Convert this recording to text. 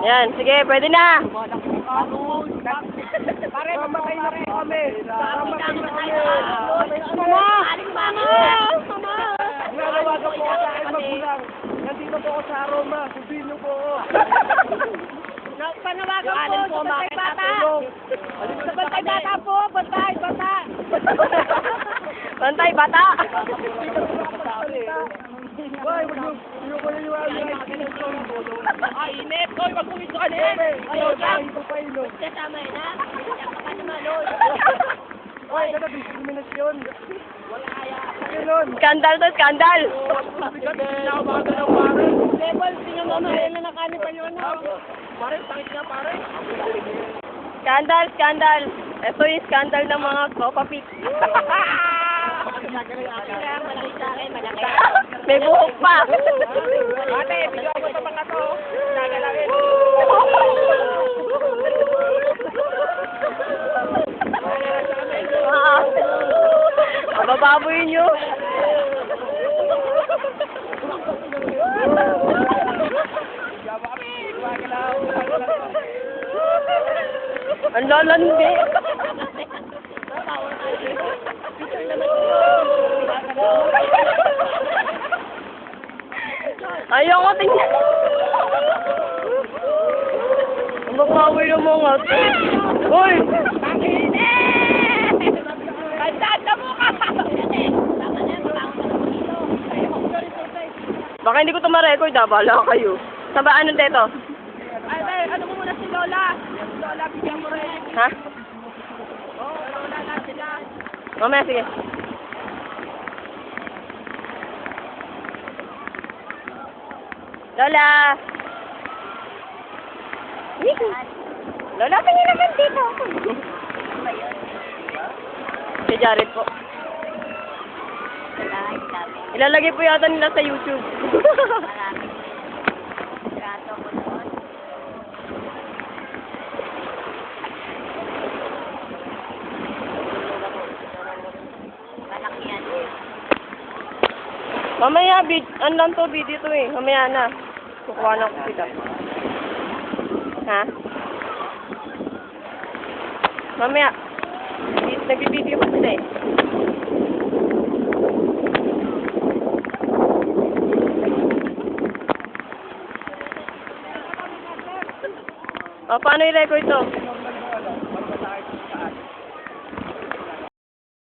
Yan, sige, pwede na. Pare, mamatay na po kami. Mamatay na kami. Mama! Mama! Nanawagan po ako sa akin magulang. Nandito po ako sa Aroma. Sabihin niyo po ako. Panawagan po, sa bantay bata. Sa bantay bata po, bantay bata. Bantay bata. Hoy, wag niyo ko naniwala. Ay, inip. Hoy, wag mong ito kanin. Ayaw na, ito pa ilo. Kasama na. Kapag naman, Lord. Hoy, ito diskriminasyon. Wala kaya. Ganun. Skandal to, skandal. Level, tingnan mo, mahal na nakanin pa yun. Pare, takit na pare. Skandal, skandal. Ito yung skandal ng mga kopapit. Malaki sa akin, malaki. May buhok pa. Ate, bigyan mo ito mga to. Nagalangin. Mabababoy nyo. Ang lalandi. Ayaw ko tingnan. Ang bababoy ng mga to. Uy! Baka hindi ko ito ma-record, bala kayo. Saba, anong teto? Ay, ano mo muna si Lola? Lola, bigyan mo rin. Ha? Oo, Lola na sila. Mamaya, sige. Lola! Lola, tingin naman dito. Si Jared po. Ilalagay po yata nila sa YouTube. Mamaya, ano lang to, video to eh. Mamaya na. Kukuha na ko sila. Ha? Mamaya. Nag-video pa sila eh. O, paano i-record to?